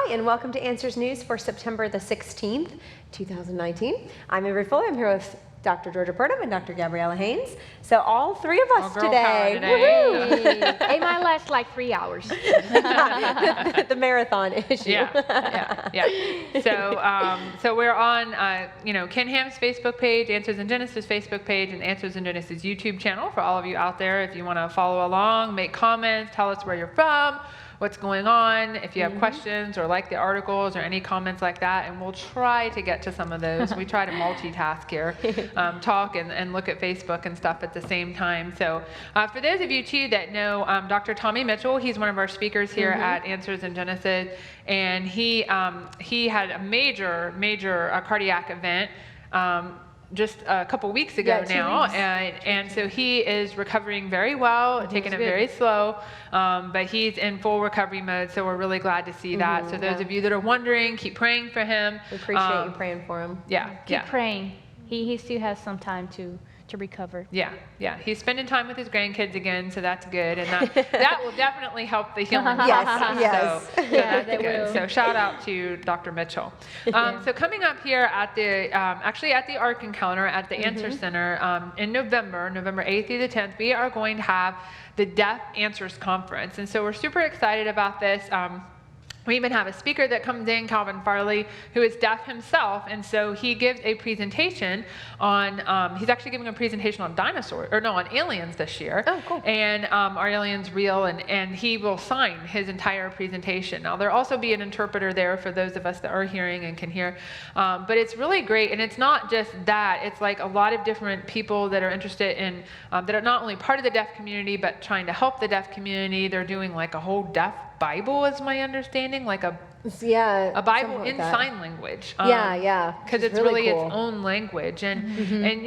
Hi, and welcome to Answers News for September the 16th, 2019. I'm Avery Fuller. I'm here with Dr. Georgia Purdom and Dr. Gabriella Haynes. So all three of us today. Woohoo! It might last like 3 hours. The marathon issue. Yeah. So we're on, Ken Ham's Facebook page, Answers in Genesis Facebook page, and Answers in Genesis YouTube channel for all of you out there. If you want to follow along, make comments, tell us where you're from, what's going on, if you have questions or like the articles or any comments like that, and we'll try to get to some of those. We try to multitask here, talk and look at Facebook and stuff at the same time. So for those of you too that know Dr. Tommy Mitchell, he's one of our speakers here at Answers in Genesis, and he had a major cardiac event just a couple weeks ago now, and so he is recovering very well, taking it very slow, but he's in full recovery mode, so we're really glad to see that. So those of you that are wondering, keep praying for him. We appreciate you praying for him. Keep praying. He still has some time to recover. Yeah. He's spending time with his grandkids again, so that's good, and that will definitely help the healing process. Yes. So that's good. So shout out to Dr. Mitchell. So coming up here at the actually at the Ark Encounter at the Answer Center in November 8th through the 10th, we are going to have the Deaf Answers Conference, and so we're super excited about this. We even have a speaker that comes in, Calvin Farley, who is deaf himself, and so he gives a presentation on, he's actually giving a presentation on on aliens this year. Oh, cool. And are aliens real? And he will sign his entire presentation. Now, there'll also be an interpreter there for those of us that are hearing and can hear, but it's really great, and it's not just that, it's like a lot of different people that are interested in, that are not only part of the deaf community, but trying to help the deaf community. They're doing like a whole deaf Bible, is my understanding, like a Bible in sign language. Because it's really cool. Its own language. And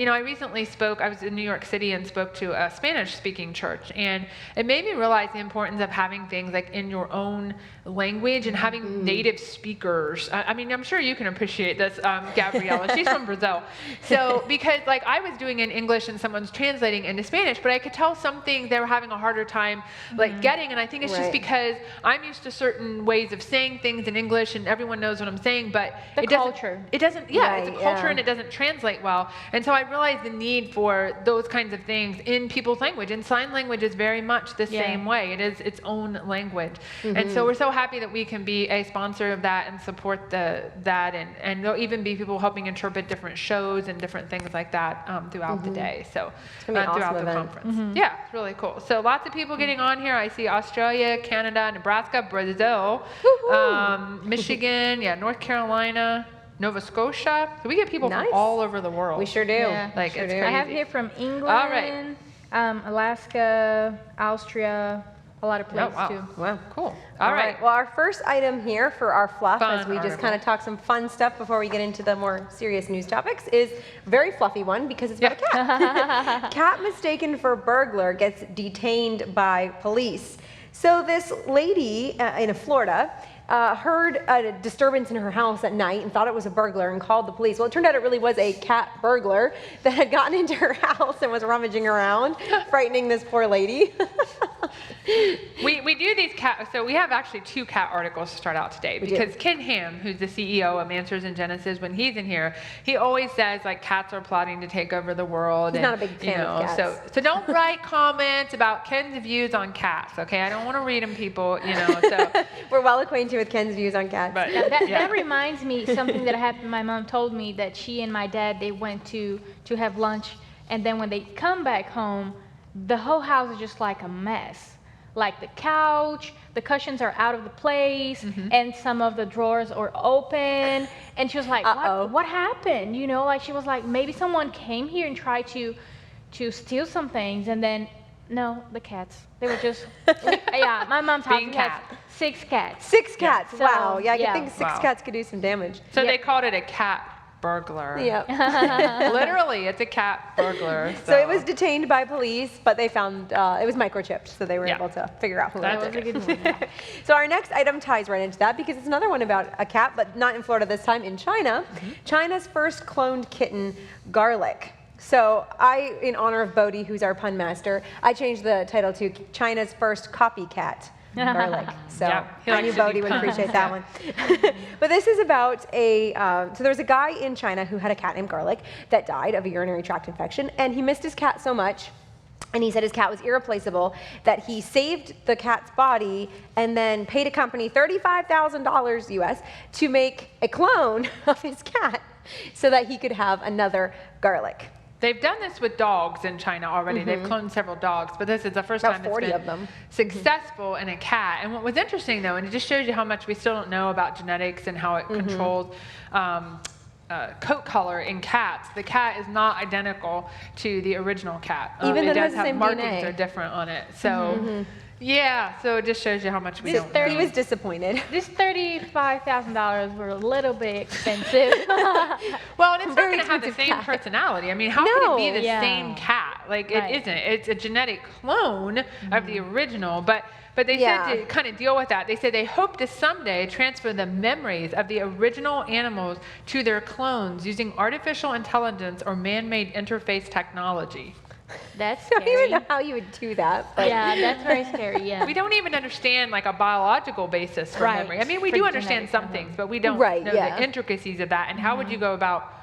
I recently I was in New York City and spoke to a Spanish-speaking church, and it made me realize the importance of having things like in your own language and having native speakers. I mean, I'm sure you can appreciate this, Gabriella. She's from Brazil. So, because like I was doing in English and someone's translating into Spanish, but I could tell some things they were having a harder time like getting, and I think it's just because I'm used to certain ways of saying things in English and everyone knows what I'm saying, but it's a culture and it doesn't translate well. And so I realized the need for those kinds of things in people's language, and sign language is very much the same way. It is its own language. And so we're so happy that we can be a sponsor of that and support that, and there'll even be people helping interpret different shows and different things like that throughout the day. So throughout the conference. Yeah, it's really cool. So lots of people getting on here. I see Australia, Canada, Nebraska, Brazil, Michigan, North Carolina, Nova Scotia. So we get people from all over the world. We sure do. It's crazy. I have here from England, Alaska, Austria, a lot of places too. Wow, cool. All right. Well, our first item here for our fluff, as we just kind of talk some fun stuff before we get into the more serious news topics, is a very fluffy one because it's about a cat. Cat mistaken for burglar gets detained by police. So this lady in Florida heard a disturbance in her house at night and thought it was a burglar and called the police. Well, it turned out it really was a cat burglar that had gotten into her house and was rummaging around, frightening this poor lady. We do these cat, so we have actually 2 cat articles to start out today, because Ken Ham, who's the CEO of Answers in Genesis, when he's in here, he always says like cats are plotting to take over the world. He's not a big fan of cats. So don't write comments about Ken's views on cats, okay? I don't want to read them, people, So we're well acquainted with Ken's views on cats. But, that reminds me something that happened. My mom told me that she and my dad, they went to have lunch, and then when they come back home, the whole house is just like a mess. Like the couch, the cushions are out of the place, and some of the drawers are open. And she was like, what happened? Like she was like, maybe someone came here and tried to steal some things. And then, no, the cats. They were just, my mom's house has 6 cats. 6 cats, So, wow. Yeah, I can think 6 cats could do some damage. So they called it a cat burglar. Yep. Literally, it's a cat burglar. So it was detained by police, but they found it was microchipped, so they were able to figure out who it was. So our next item ties right into that, because it's another one about a cat, but not in Florida this time, in China. China's first cloned kitten, Garlic. So in honor of Bodhi, who's our pun master, I changed the title to China's first copycat, garlic. So Yeah, he I likes knew to do Bodie would puns. appreciate that one. But this is about so there was a guy in China who had a cat named Garlic that died of a urinary tract infection, and he missed his cat so much, and he said his cat was irreplaceable, that he saved the cat's body and then paid a company $35,000 US to make a clone of his cat so that he could have another Garlic. They've done this with dogs in China already. They've cloned several dogs, but this is the first About time it's 40 been of them. successful in a cat. And what was interesting, though, and it just shows you how much we still don't know about genetics and how it controls coat color in cats. The cat is not identical to the original cat. Even though it it has does the have same markings DNA. are different on it. So yeah, so it just shows you how much we don't know. He was disappointed. This $35,000 were a little bit expensive. Well, and it's not Very going to have the expensive same cat. personality. I mean, how could it be No. the Yeah. same cat? Like, Right. it isn't. It's a genetic clone of the original. But they Yeah. said to kind of deal with that, they said they hope to someday transfer the memories of the original animals to their clones using artificial intelligence or man-made interface technology. That's I don't even scary. know how you would do that. But Yeah, that's very scary, yeah. We don't even understand like a biological basis for Right. memory. I mean, we For do understand genetic some memory. things, but we don't Right, know yeah. the intricacies of that. And how would you go about?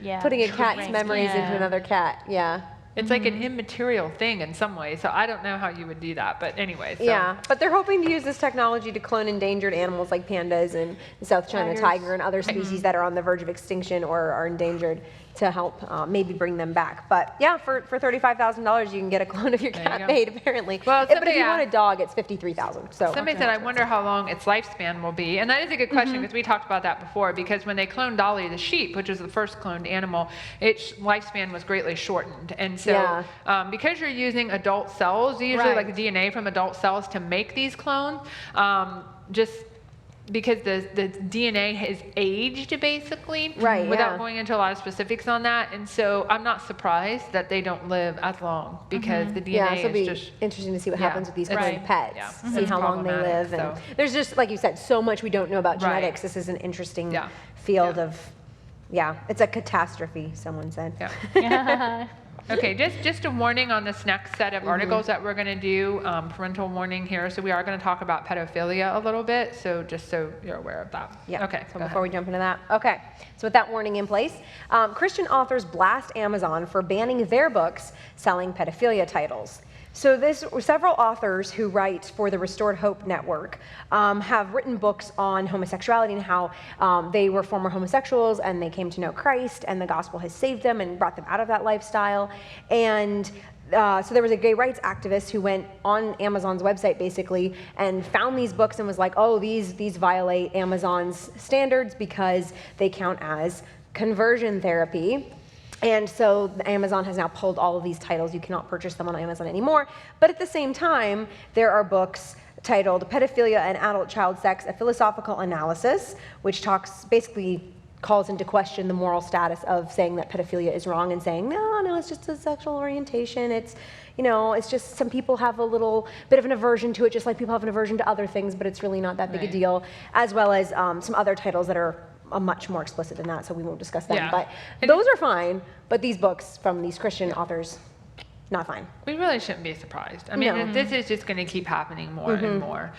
Yeah. putting a cat's Right. memories into Yeah. another cat, yeah. It's like an immaterial thing in some ways. So I don't know how you would do that. But anyway. So. Yeah, but they're hoping to use this technology to clone endangered animals like pandas and the South China Tigers. tiger and other species that are on the verge of extinction or are endangered to help maybe bring them back. But yeah, for $35,000 you can get a clone of your There cat you go. made apparently. Well, But if somebody you want a asked- dog, it's $53,000. So Somebody said, I wonder how long its lifespan will be. And that is a good question because we talked about that before. Because when they cloned Dolly the sheep, which was the first cloned animal, its lifespan was greatly shortened. And so because you're using adult cells, usually Right. like DNA from adult cells to make these clones, just because the DNA has aged basically, Right, without yeah. going into a lot of specifics on that. And so I'm not surprised that they don't live as long because the DNA yeah, so it'll be is just interesting to see what Yeah, happens with these it's- cloned pets, yeah, see it's how long they problematic, live. And so. there's just, like you said, so much we don't know about Right. genetics. This is an interesting Yeah. field Yeah. of, it's a catastrophe, someone said. Yeah. Okay, just a warning on this next set of articles that we're going to do, parental warning here. So we are going to talk about pedophilia a little bit, so just so you're aware of that. Yeah. Okay, So go before ahead. we jump into that, okay. So with that warning in place, Christian authors blast Amazon for banning their books selling pedophilia titles. So several authors who write for the Restored Hope Network have written books on homosexuality and how they were former homosexuals and they came to know Christ and the gospel has saved them and brought them out of that lifestyle. And so there was a gay rights activist who went on Amazon's website basically and found these books and was like, oh, these violate Amazon's standards because they count as conversion therapy. And so Amazon has now pulled all of these titles. You cannot purchase them on Amazon anymore. But at the same time, there are books titled Pedophilia and Adult Child Sex, A Philosophical Analysis, which basically calls into question the moral status of saying that pedophilia is wrong and saying, no, it's just a sexual orientation. It's just some people have a little bit of an aversion to it, just like people have an aversion to other things, but it's really not that big a Right. deal, as well as some other titles that are much more explicit than that, so we won't discuss them. Yeah. But And- those are fine, but these books from these Christian authors, not fine. We really shouldn't be surprised. I mean, No. this is just going to keep happening more and more.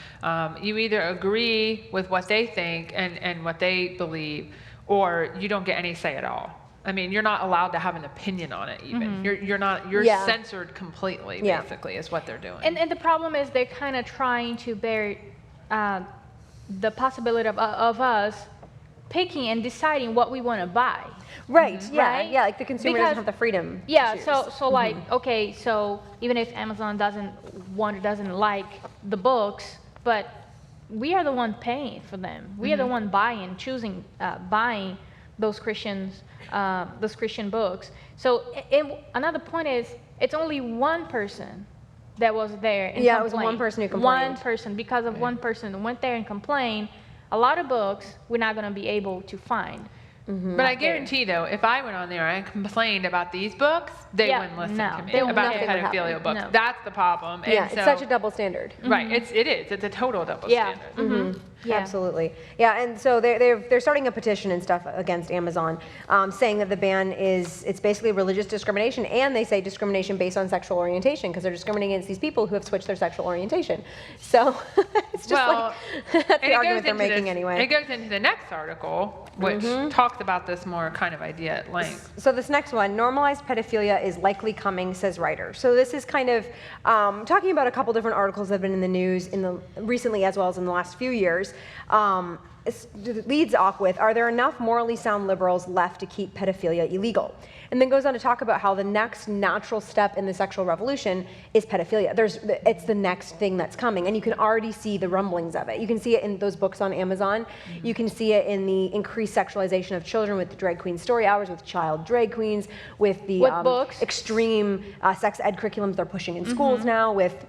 You either agree with what they think and what they believe, or you don't get any say at all. I mean, you're not allowed to have an opinion on it even. You're Yeah. censored completely, Yeah. basically, is what they're doing. And the problem is they're kind of trying to bear the possibility of us picking and deciding what we want to buy. Right, yeah, Right? yeah, like the consumer Because- doesn't have the freedom to Yeah, choose. so like, okay, so even if Amazon doesn't like the books, but we are the one paying for them. We are the one choosing, buying those Christian books. So another point is, it's only one person that was there and Yeah, it was complained. one person who One complained. person, because of one person who went there and complained, a lot of books we're not going to be able to find. But I guarantee, though, if I went on there and complained about these books, they wouldn't listen to me about the pedophilia books. No. That's the problem. Yeah, And it's so, such a double standard. right. It is. It's a total double standard. Yeah. Absolutely. Yeah, and so they're starting a petition and stuff against Amazon, saying that the ban it's basically religious discrimination, and they say discrimination based on sexual orientation because they're discriminating against these people who have switched their sexual orientation. So it's just that's the argument they're making anyway. It goes into the next article, which talks about this more kind of idea at length. So this next one, normalized pedophilia is likely coming, says writer. So this is kind of talking about a couple different articles that have been in the news recently as well as in the last few years. It leads off with, are there enough morally sound liberals left to keep pedophilia illegal? And then goes on to talk about how the next natural step in the sexual revolution is pedophilia. It's the next thing that's coming, and you can already see the rumblings of it. You can see it in those books on Amazon. You can see it in the increased sexualization of children with the drag queen story hours, with child drag queens, with the books. extreme sex ed curriculums they're pushing in schools now, with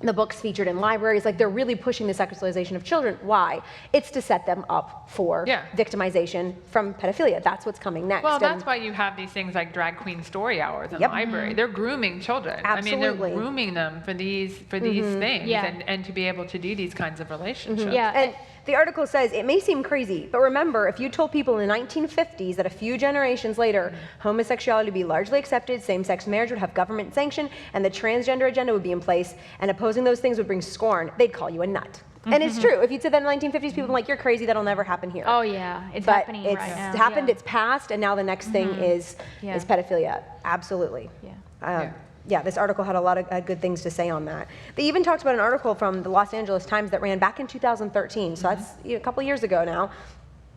the books featured in libraries. Like, they're really pushing the sexualization of children. Why? It's to set them up for victimization from pedophilia. That's what's coming next. Well, that's why you have these things like drag queen story hours in the library. They're grooming children. Absolutely. I mean, they're grooming them for these things and to be able to do these kinds of relationships. Yeah. And the article says, it may seem crazy, but remember, if you told people in the 1950s that a few generations later, homosexuality would be largely accepted, same-sex marriage would have government sanction, and the transgender agenda would be in place, and opposing those things would bring scorn, they'd call you a nut. And it's true. If you'd said that in the 1950s, people would be like, you're crazy, that'll never happen here. Oh yeah, it's But happening it's right now. happened, it's passed, and now the next thing is pedophilia. Absolutely. Yeah, this article had a lot of good things to say on that. They even talked about an article from the Los Angeles Times that ran back in 2013, so that's a couple years ago now.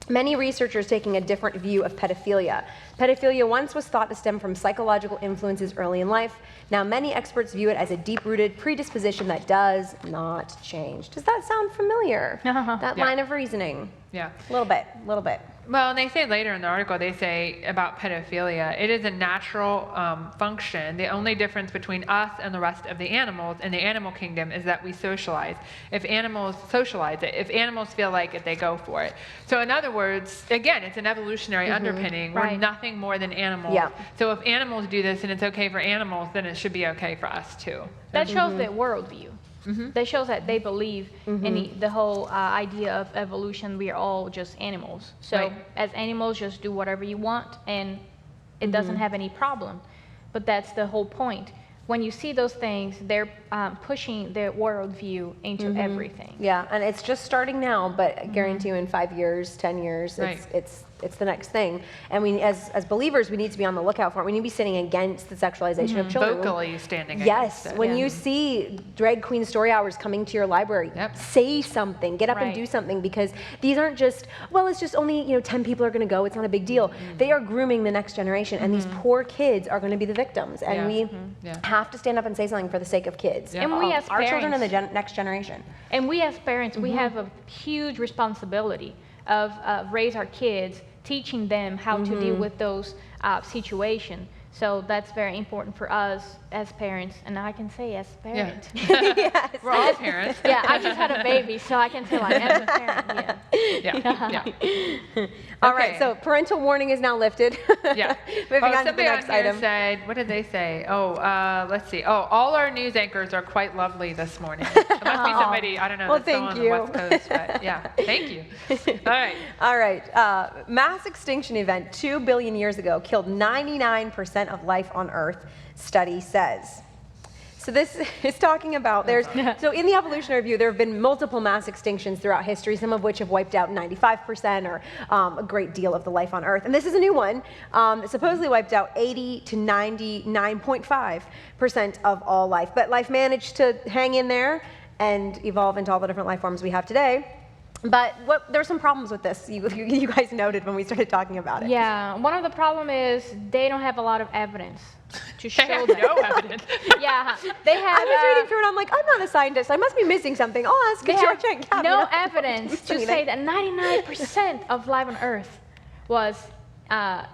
Many researchers taking a different view of pedophilia. Pedophilia once was thought to stem from psychological influences early in life. Now many experts view it as a deep-rooted predisposition that does not change. Does that sound familiar? That line of reasoning? Yeah. A little bit. Well, and they say later in the article, they say about pedophilia, it is a natural function. The only difference between us and the rest of the animals in the animal kingdom is that we socialize. If animals socialize it, if animals feel like it, they go for it. So in other words, again, it's an evolutionary underpinning. We're nothing more than animals. Yeah. So if animals do this and it's okay for animals, then it should be okay for us too. That shows their worldview. That shows that they believe in the whole idea of evolution. We are all just animals. So as animals, just do whatever you want, and it doesn't have any problem. But that's the whole point. When you see those things, they're pushing their worldview into everything. Yeah, and it's just starting now, but I guarantee you in 5 years, 10 years, it's the next thing. And we, as believers, we need to be on the lookout for it. We need to be standing against the sexualization of children. Vocally standing against it. Yes, when you see drag queen story hours coming to your library, say something, get up and do something, because these aren't just, well, it's just only 10 people are going to go, it's not a big deal. They are grooming the next generation, and these poor kids are going to be the victims, and we have to stand up and say something for the sake of kids. And we as our parents, children and the next generation. And we as parents, we have a huge responsibility of raise our kids, teaching them how to deal with those situations. So that's very important for us as parents, and I can say as parents. Yes. We're all parents. Yeah, I just had a baby, so I can say like as a parent. All right, so parental warning is now lifted. Moving on to the next item. Said, what did they say? Let's see. All our news anchors are quite lovely this morning. It must be somebody, I don't know, that's still on the West Coast, but thank you. All right. Mass extinction event 2 billion years ago killed 99% of life on Earth, study says. So this is talking about, so in the evolutionary view, there have been multiple mass extinctions throughout history, some of which have wiped out 95% or a great deal of the life on Earth. And this is a new one that supposedly wiped out 80 to 99.5% of all life. But life managed to hang in there and evolve into all the different life forms we have today. But there's some problems with this, you guys noted when we started talking about it. Yeah, one of the problems is they don't have a lot of evidence to show that. No evidence. Yeah, they have. I was reading through it, I'm like, I'm not a scientist, I must be missing something. I'll ask Georgia and Gabby. No evidence to say that 99% of life on Earth was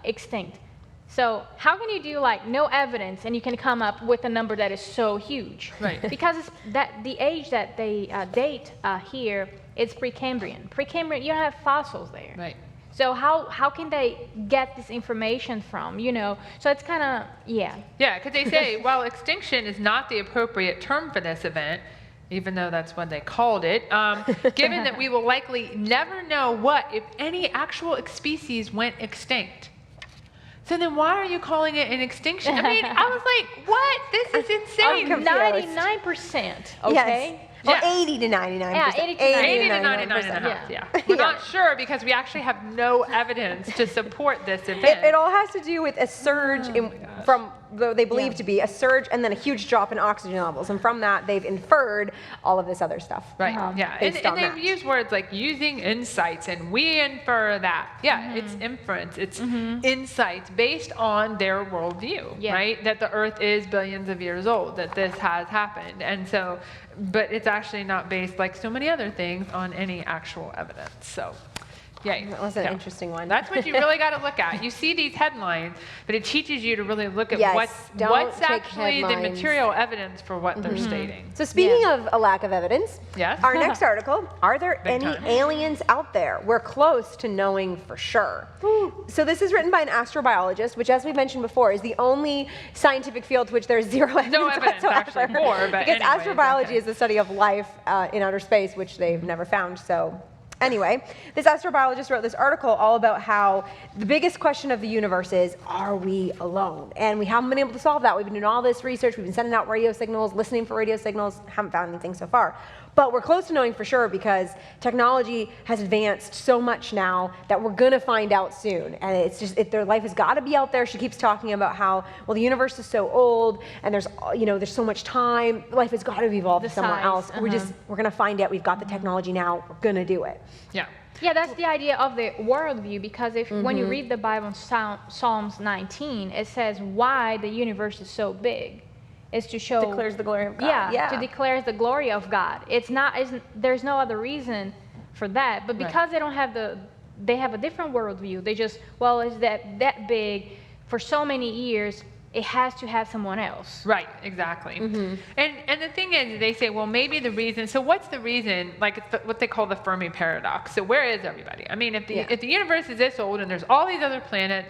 extinct. So how can you do like no evidence and you can come up with a number that is so huge? Right. Because it's that the age that they date here, it's Precambrian. Precambrian, you don't have fossils there. Right. So how can they get this information from, you know? So it's kind of, yeah. Yeah, because they say, while extinction is not the appropriate term for this event, even though that's what they called it, given that we will likely never know what, if any, actual species went extinct. So then why are you calling it an extinction? I mean, I was like, what? This is insane. 99%, okay? Yes. Or 80 to 99%. Yeah, 80 to 80 to 99.5%. Yeah. We're Yeah. not sure because we actually have no evidence to support this event. It all has to do with a surge from they believe to be a surge and then a huge drop in oxygen levels. And from that, they've inferred all of this other stuff. Right, yeah. And they've used words like using insights, and we infer that. Yeah, it's inference, it's insights based on their worldview, right? That the Earth is billions of years old, that this has happened. And so, but it's actually not based, like so many other things, on any actual evidence. So, yeah. That was an interesting one. That's what you really got to look at. You see these headlines, but it teaches you to really look at what's take actually the headlines. material evidence for what they're stating. So speaking of a lack of evidence, Yes. our next article, are there Big any time. aliens out there? We're close to knowing for sure. So this is written by an astrobiologist, which as we mentioned before, is the only scientific field to which there's zero evidence No evidence, whatsoever. actually, more, but because anyways, astrobiology okay. is the study of life in outer space, which they've never found, so. Anyway, this astrobiologist wrote this article all about how the biggest question of the universe is, are we alone? And we haven't been able to solve that. We've been doing all this research, we've been sending out radio signals, listening for radio signals, haven't found anything so far. But we're close to knowing for sure because technology has advanced so much now that we're gonna find out soon. And it's just, their life has gotta be out there. She keeps talking about how, well, the universe is so old and there's so much time. Life has gotta evolve somewhere else. We're gonna find out. We've got the technology now. We're gonna do it. Yeah. Yeah, that's the idea of the worldview, because if when you read the Bible in Psalms 19, it says why the universe is so big. Is to show Declares the glory of God. to declare the glory of God. There's no other reason for that. But because they don't have they have a different worldview. They just, well, it's that big for so many years, it has to have someone else. Right, exactly. And the thing is, they say, well, maybe the reason, so what's the reason, like it's what they call the Fermi paradox. So where is everybody? I mean, if the universe is this old and there's all these other planets,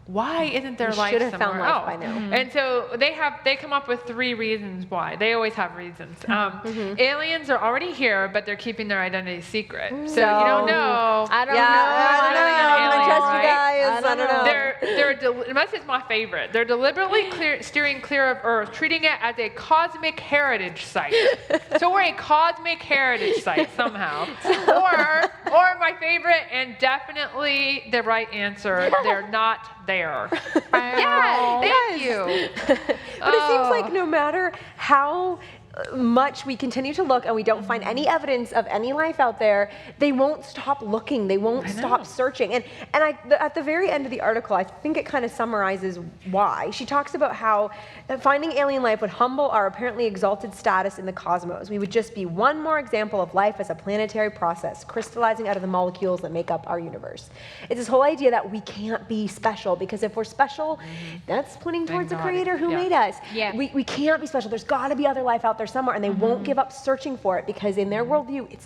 why isn't there life somewhere found life else? by now. And so they come up with 3 reasons why. They always have reasons. Aliens are already here, but they're keeping their identity secret. So you don't know. I don't know. I don't know. I'm gonna trust you guys. I don't know. This is my favorite. They're deliberately steering clear of Earth, treating it as a cosmic heritage site. So we're a cosmic heritage site somehow. Or my favorite, and definitely the right answer, they're not there. Yeah, thank you. But it seems like no matter how much we continue to look and we don't find any evidence of any life out there, they won't stop looking. They won't stop searching. And at the very end of the article, I think it kind of summarizes why. She talks about how finding alien life would humble our apparently exalted status in the cosmos. We would just be one more example of life as a planetary process, crystallizing out of the molecules that make up our universe. It's this whole idea that we can't be special, because if we're special, that's pointing towards the creator who made us. Yeah. We can't be special. There's got to be other life out there somewhere, and they won't give up searching for it, because in their worldview, it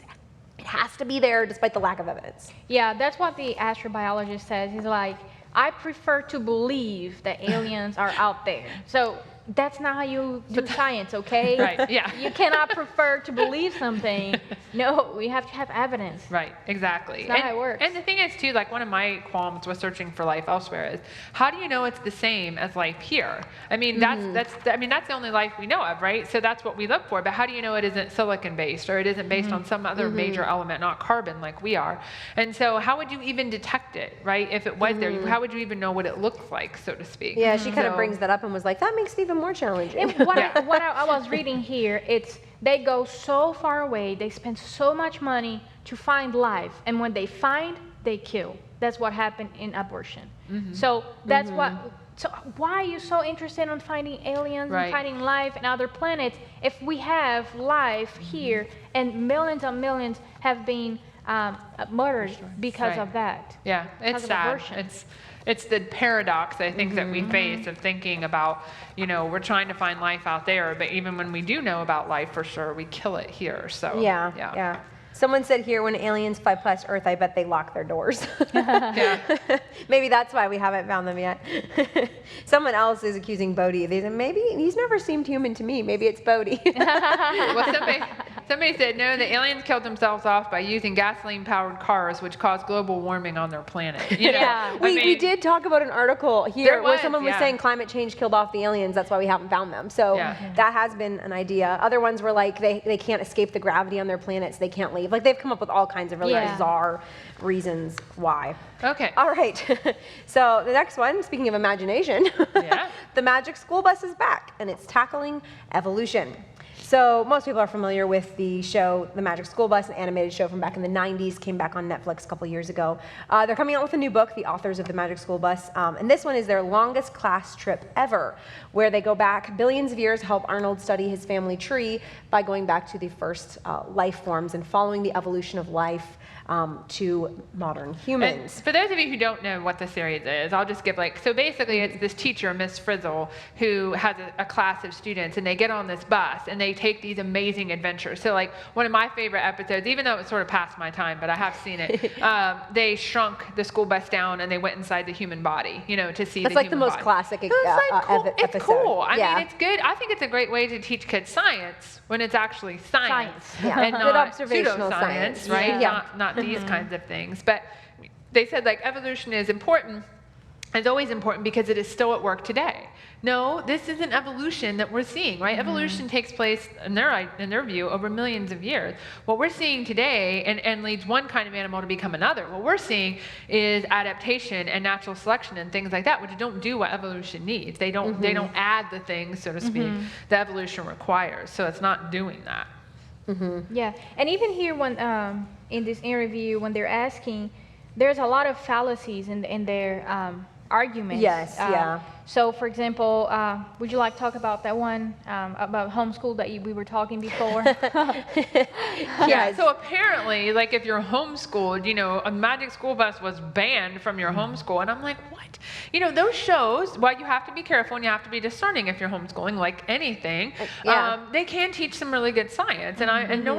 has to be there despite the lack of evidence. Yeah, that's what the astrobiologist says. He's like, I prefer to believe that aliens are out there. So that's not how you do science, okay? Right, yeah. You cannot prefer to believe something. No, we have to have evidence. Right, exactly. That's not how it works. And the thing is, too, like one of my qualms with searching for life elsewhere is, how do you know it's the same as life here? I mean, that's the only life we know of, right? So that's what we look for. But how do you know it isn't silicon-based, or it isn't based on some other major element, not carbon, like we are? And so how would you even detect it, right? If it was there, how would you even know what it looks like, so to speak? Yeah, she kind of brings that up and was like, that makes it even more challenging. And what I was reading here, it's they go so far away, they spend so much money to find life, and when they find, they kill. That's what happened in abortion. So that's what. So why are you so interested in finding aliens and finding life in other planets if we have life here and millions and millions have been murdered because of that? Yeah, it's sad. It's the paradox, I think, that we face of thinking about, we're trying to find life out there, but even when we do know about life for sure, we kill it here. So Yeah. Someone said here, when aliens fly past Earth, I bet they lock their doors. Yeah. Maybe that's why we haven't found them yet. Someone else is accusing Bodhi. They said, maybe he's never seemed human to me. Maybe it's Bodhi. Well, somebody said, no, the aliens killed themselves off by using gasoline-powered cars, which caused global warming on their planet. You know? Yeah. We did talk about an article here There where was, someone was yeah. saying climate change killed off the aliens. That's why we haven't found them. So Yeah. that has been an idea. Other ones were like they can't escape the gravity on their planets. They can't leave. Like they've come up with all kinds of really Yeah. bizarre reasons why. Okay. All right. So the next one, speaking of imagination, Yeah. the Magic School Bus is back and it's tackling evolution. So most people are familiar with the show, The Magic School Bus, an animated show from back in the 90s, came back on Netflix a couple years ago. They're coming out with a new book, the authors of The Magic School Bus, and this one is their longest class trip ever, where they go back billions of years, help Arnold study his family tree by going back to the first life forms and following the evolution of life to modern humans. And for those of you who don't know what the series is, I'll just give so basically it's this teacher, Miss Frizzle, who has a class of students, and they get on this bus and they take these amazing adventures. So like one of my favorite episodes, even though it's sort of past my time, but I have seen it, they shrunk the school bus down and they went inside the human body, to see That's the like the human most body. classic It's cool. It's episode. cool. I Yeah. mean, it's good. I think it's a great way to teach kids science when it's actually science, Yeah. and Good not observational pseudoscience, science. right? Yeah. Not these kinds of things. But they said evolution is important. It's always important because it is still at work today. No, this isn't evolution that we're seeing, right? Evolution takes place, in their view, over millions of years. What we're seeing today, and leads one kind of animal to become another, what we're seeing is adaptation and natural selection and things like that, which don't do what evolution needs. They don't add the things, so to speak, that evolution requires. So it's not doing that. Yeah, and even here when in this interview, when they're asking, there's a lot of fallacies in their arguments. Yes, yeah. So, for example, would you like to talk about that one about homeschool that we were talking before? Yeah, so apparently, if you're homeschooled, a Magic School Bus was banned from your homeschool. And I'm like, what? Those shows, while you have to be careful and you have to be discerning if you're homeschooling, like anything, they can teach some really good science. And no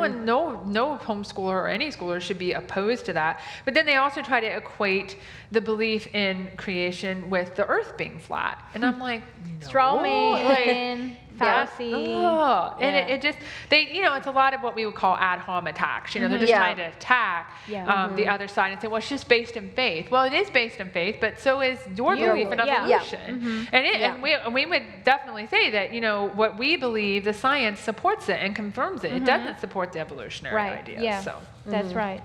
homeschooler or any schooler should be opposed to that. But then they also try to equate the belief in creation with the earth being flat. And I'm like, Straw man, fallacy. Oh, and Yeah. it just, it's a lot of what we would call ad hom attacks. They're just trying to attack the other side and say, well, it's just based in faith. Well, it is based in faith, but so is your belief in evolution. And we would definitely say that, what we believe, the science supports it and confirms it. It doesn't support the evolutionary ideas. Yeah, So. that's right.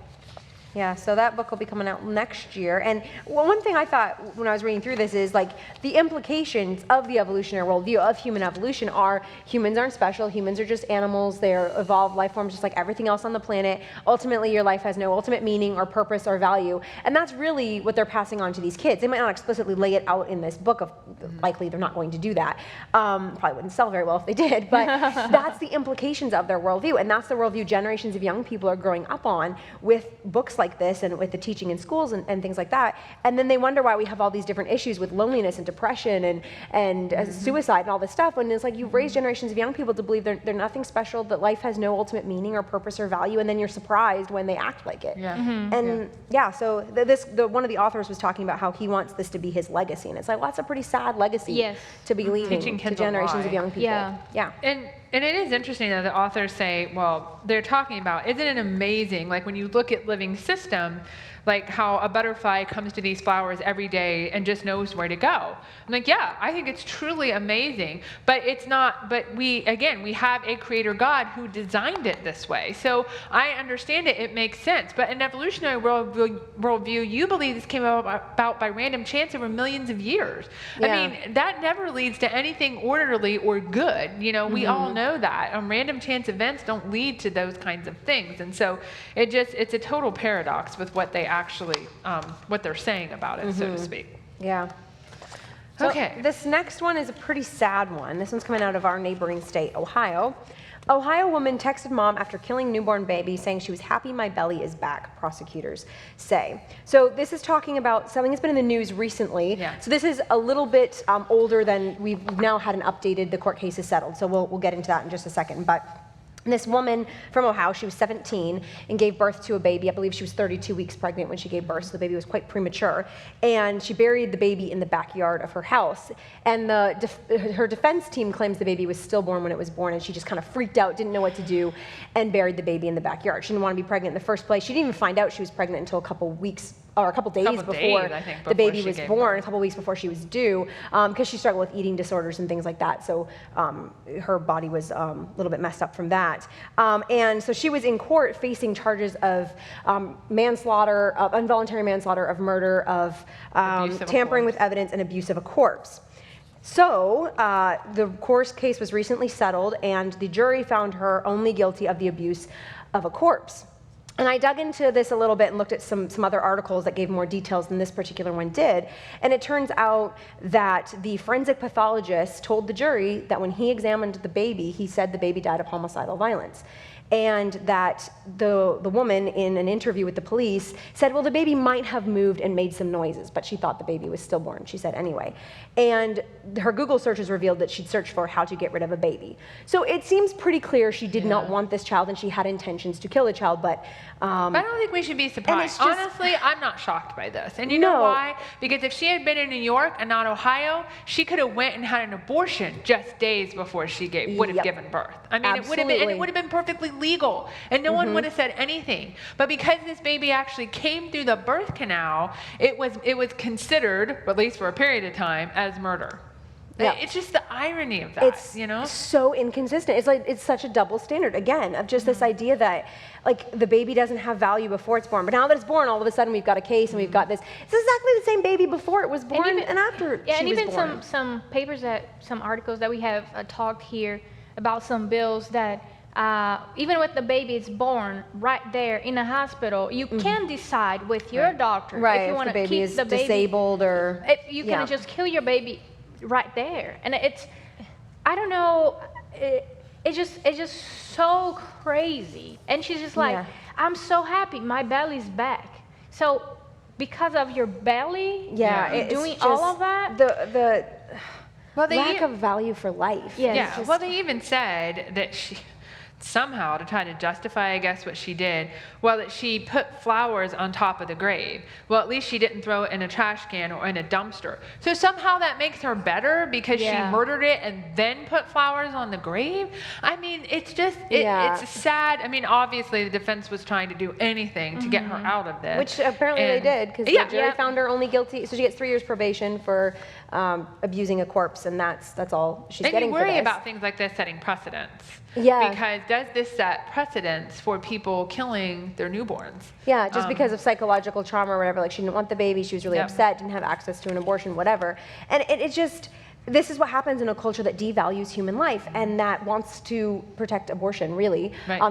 Yeah, so that book will be coming out next year. And one thing I thought when I was reading through this is the implications of the evolutionary worldview of human evolution are humans aren't special, humans are just animals, they're evolved life forms just like everything else on the planet. Ultimately, your life has no ultimate meaning or purpose or value. And that's really what they're passing on to these kids. They might not explicitly lay it out in this book, likely they're not going to do that. Probably wouldn't sell very well if they did, but that's the implications of their worldview. And that's the worldview generations of young people are growing up on with books like this and with the teaching in schools and things like that. And then they wonder why we have all these different issues with loneliness and depression and suicide and all this stuff. And it's you've raised generations of young people to believe they're nothing special, that life has no ultimate meaning or purpose or value, and then you're surprised when they act like it. Yeah. And so one of the authors was talking about how he wants this to be his legacy. And it's well, that's a pretty sad legacy to be leaving Teaching to kids a generations lie. of young people. Yeah. And it is interesting that the authors say, well, they're talking about, isn't it amazing, when you look at living system, how a butterfly comes to these flowers every day and just knows where to go. I'm yeah, I think it's truly amazing, but it's not, but we have a creator God who designed it this way. So I understand it makes sense, but in evolutionary worldview, you believe this came about by random chance over millions of years. I mean, that never leads to anything orderly or good. We all know that. Random chance events don't lead to those kinds of things. And so it's a total paradox with what they actually, what they're saying about it, so to speak. Yeah. So Okay. This next one is a pretty sad one. This one's coming out of our neighboring state, Ohio. Ohio woman texted mom after killing newborn baby saying she was happy my belly is back, prosecutors say. So this is talking about something that's been in the news recently. Yeah. So this is a little bit older than we've now had the court case is settled. So we'll get into that in just a second. But This woman from Ohio, she was 17 and gave birth to a baby. I believe she was 32 weeks pregnant when she gave birth, so the baby was quite premature. And she buried the baby in the backyard of her house. And her defense team claims the baby was stillborn when it was born, and she just kind of freaked out, didn't know what to do, and buried the baby in the backyard. She didn't want to be pregnant in the first place. She didn't even find out she was pregnant until a couple weeks or a couple days before the baby was born, a couple weeks before she was due, because she struggled with eating disorders and things like that. So her body was a little bit messed up from that. And so she was in court facing charges of manslaughter, of involuntary manslaughter, of murder, of tampering with evidence, and abuse of a corpse. So the court case was recently settled, and the jury found her only guilty of the abuse of a corpse. And I dug into this a little bit and looked at some other articles that gave more details than this particular one did. And it turns out that the forensic pathologist told the jury that when he examined the baby, he said the baby died of homicidal violence. And that the woman in an interview with the police said, well, the baby might have moved and made some noises, but she thought the baby was stillborn, she said anyway. And her Google searches revealed that she'd searched for how to get rid of a baby. So it seems pretty clear she did not want this child, and she had intentions to kill the child, but I don't think we should be surprised. Honestly, I'm not shocked by this. And you know why? Because if she had been in New York and not Ohio, she could have went and had an abortion just days before she would have given birth. I mean, it would have been perfectly legal, and no one would have said anything. But because this baby actually came through the birth canal, it was considered, at least for a period of time, as murder. Yeah. It's just the irony of that, it's so inconsistent. It's like, it's such a double standard, again, of just this idea that, like, the baby doesn't have value before it's born. But now that it's born, all of a sudden we've got a case and we've got this. It's exactly the same baby before it was born and after she was born. And even some papers some articles that we have talked here about some bills that even with the baby is born right there in a hospital, you can decide with your doctor if you want to keep the baby disabled or you can just kill your baby right there. And I don't know, it's just so crazy. And she's just like, I'm so happy my belly's back. So because of your belly, you're doing all of that? The lack of value for life. Well, they even said that she somehow, to try to justify, I guess, what she did, that she put flowers on top of the grave. Well, at least she didn't throw it in a trash can or in a dumpster. So somehow that makes her better because she murdered it and then put flowers on the grave? I mean, it's just, it's sad. I mean, obviously the defense was trying to do anything to get her out of this. Which apparently they did, because the jury found her only guilty. So she gets 3 years probation for abusing a corpse, and that's all she's getting for this. And you worry about things like this setting precedents. Yeah. Because does this set precedents for people killing their newborns? Yeah, just because of psychological trauma or whatever. Like, she didn't want the baby, she was really upset, didn't have access to an abortion, whatever. And it's just, this is what happens in a culture that devalues human life and that wants to protect abortion, really. Right.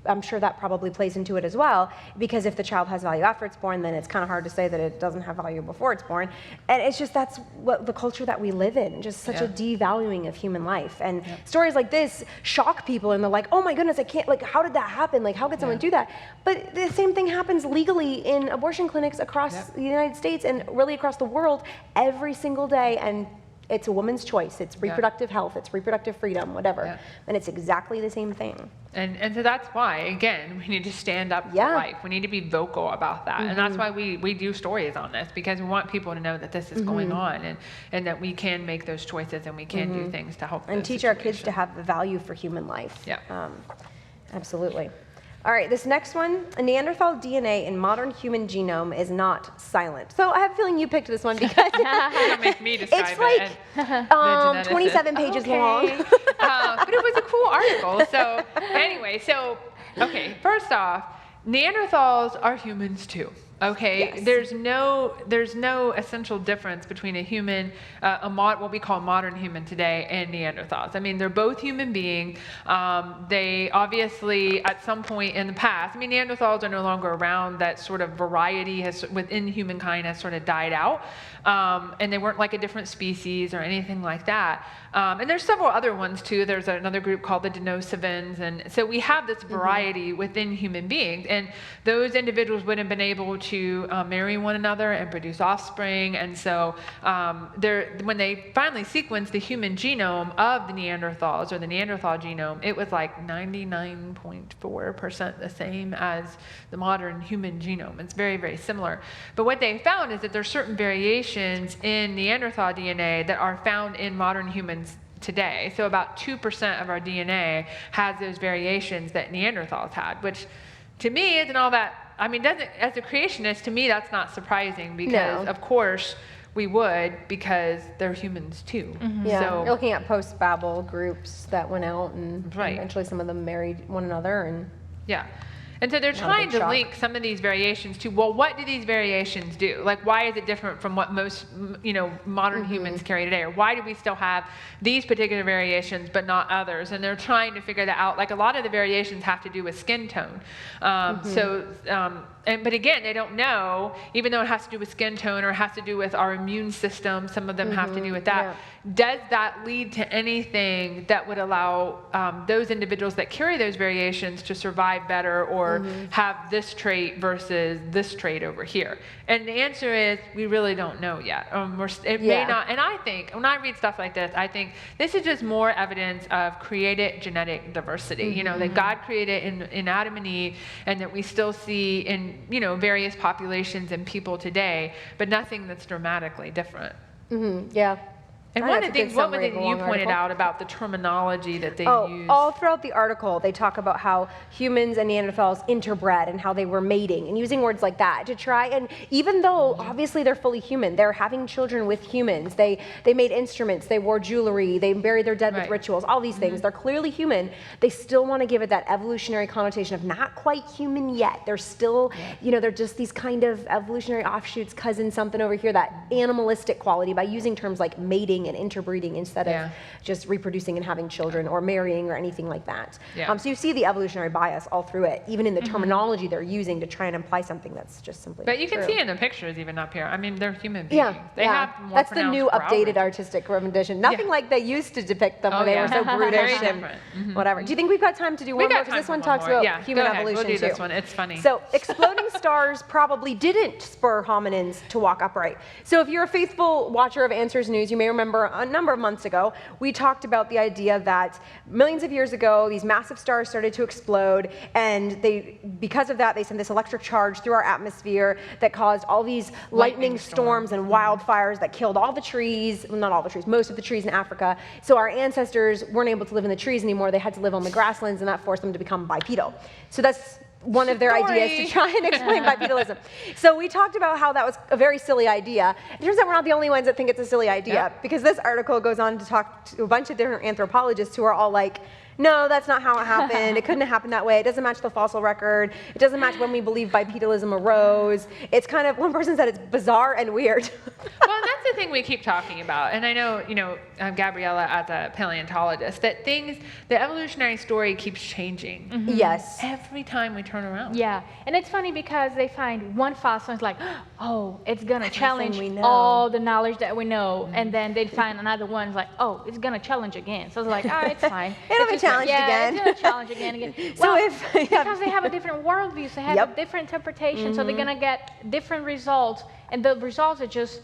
I'm sure that probably plays into it as well, because if the child has value after it's born, then it's kind of hard to say that it doesn't have value before it's born. And it's just, that's what the culture that we live in, just such a devaluing of human life. And stories like this shock people, and they're like, oh my goodness, I can't, like, how did that happen? Like, how could someone do that? But the same thing happens legally in abortion clinics across the United States and really across the world every single day. And it's a woman's choice. It's reproductive health. It's reproductive freedom, whatever. And it's exactly the same thing. And so that's why, again, we need to stand up for life. We need to be vocal about that. And that's why we do stories on this, because we want people to know that this is going on and that we can make those choices and we can do things to help and teach our kids to have the value for human life. Absolutely. All right, this next one, a Neanderthal DNA in modern human genome is not silent. So I have a feeling you picked this one because don't make me describe it's like 27 pages long. But it was a cool article. So anyway, okay, first off, Neanderthals are humans too. Okay, there's no essential difference between a human, what we call modern human today, and Neanderthals. I mean, they're both human beings. They obviously, at some point in the past, I mean, Neanderthals are no longer around. That sort of variety within humankind has sort of died out, and they weren't like a different species or anything like that. And there's several other ones too. There's another group called the Denisovans, and so we have this variety within human beings, and those individuals would have been able to marry one another and produce offspring. And so when they finally sequenced the human genome of the Neanderthals, or the Neanderthal genome, it was like 99.4% the same as the modern human genome. It's very, very similar. But what they found is that there's certain variations in Neanderthal DNA that are found in modern humans today. So about 2% of our DNA has those variations that Neanderthals had, which to me isn't all that, I mean, doesn't, as a creationist, to me that's not surprising, because of course we would, because they're humans too. Yeah, So you're looking at post-Babel groups that went out, and eventually some of them married one another. And yeah. And so they're trying to link some of these variations to, well, what do these variations do? Like, why is it different from what most, modern humans carry today? Or why do we still have these particular variations but not others? And they're trying to figure that out. Like, a lot of the variations have to do with skin tone. But again, they don't know, even though it has to do with skin tone or has to do with our immune system, some of them have to do with that. Yeah. Does that lead to anything that would allow those individuals that carry those variations to survive better, or have this trait versus this trait over here? And the answer is, we really don't know yet. May not. And I think, when I read stuff like this, I think this is just more evidence of created genetic diversity. That God created in Adam and Eve, and that we still see in various populations and people today, but nothing that's dramatically different. Yeah. And one of the things, what was it you pointed out about the terminology that they use? All throughout the article, they talk about how humans and Neanderthals interbred and how they were mating and using words like that to try. And even though obviously they're fully human, they're having children with humans. They made instruments, they wore jewelry, they buried their dead with rituals, all these things. They're clearly human. They still want to give it that evolutionary connotation of not quite human yet. They're still, they're just these kind of evolutionary offshoots, cousins, something over here, that animalistic quality, by using terms like mating and interbreeding instead of just reproducing and having children or marrying or anything like that. So you see the evolutionary bias all through it, even in the terminology they're using to try and imply something that's just simply But you can see in the pictures even up here, I mean, they're human beings. They have more That's the new updated artistic rendition. Nothing like they used to depict them, where they were so brutish and whatever. Do you think we've got time to do one more? Because this one talks about human evolution too. We'll do this one. It's funny. So exploding stars probably didn't spur hominins to walk upright. So if you're a faithful watcher of Answers News, you may remember a number of months ago, we talked about the idea that millions of years ago, these massive stars started to explode, and because of that, they sent this electric charge through our atmosphere that caused all these lightning storms and wildfires that killed all the trees, well, not all the trees, most of the trees in Africa. So our ancestors weren't able to live in the trees anymore. They had to live on the grasslands, and that forced them to become bipedal. So that's one of their ideas to try and explain bipedalism. So we talked about how that was a very silly idea. It turns out we're not the only ones that think it's a silly idea, because this article goes on to talk to a bunch of different anthropologists who are all like, no, that's not how it happened. It couldn't have happened that way. It doesn't match the fossil record. It doesn't match when we believe bipedalism arose. It's kind of, one person said it's bizarre and weird. Well, that's the thing we keep talking about. And I know, Gabriella, as a paleontologist, that the evolutionary story keeps changing. Yes. Every time we turn around. Yeah. And it's funny because they find one fossil and it's like, oh, it's going to challenge all the knowledge that we know. And then they'd find another one, it's like, oh, it's going to challenge again. So it's like, oh, it's fine. It'll be challenged again. It's going to challenge again. Because they have a different worldview, so they have a different interpretation, so they're going to get different results, and the results are just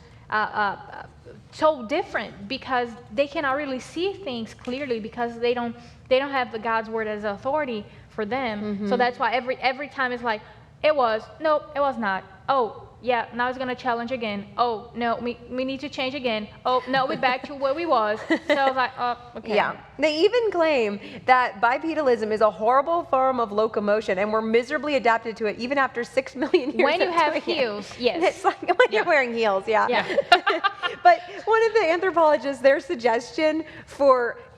so different because they cannot really see things clearly because they don't have the God's word as authority for them. So that's why every time it's like, it was not. Oh, yeah, now it's going to challenge again. Oh, no, we need to change again. Oh, no, we're back to where we was. So I was like, oh, okay. Yeah. They even claim that bipedalism is a horrible form of locomotion, and we're miserably adapted to it even after 6 million years when you have heels, yes. It's like when you're wearing heels, yeah. But one of the anthropologists, their suggestion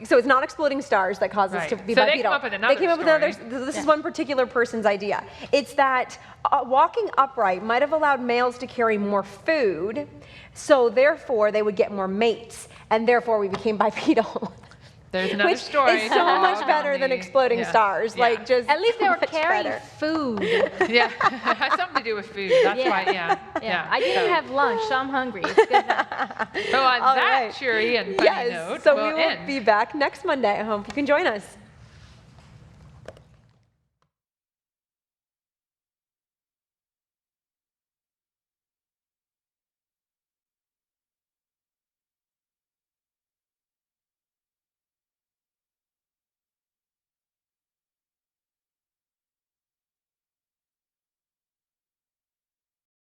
so it's not exploding stars that cause us to be bipedal. They came up with another story. This is one particular person's idea. It's that walking upright might have allowed males to carry more food, so therefore they would get more mates, and therefore we became bipedal. There's another story. Which is so much better than exploding stars. Like, just at least they were carrying food. Yeah, it has something to do with food. That's why, I didn't have lunch, so I'm hungry. It's good. So on that cheery and funny note, so we will be back next Monday. I hope you can join us.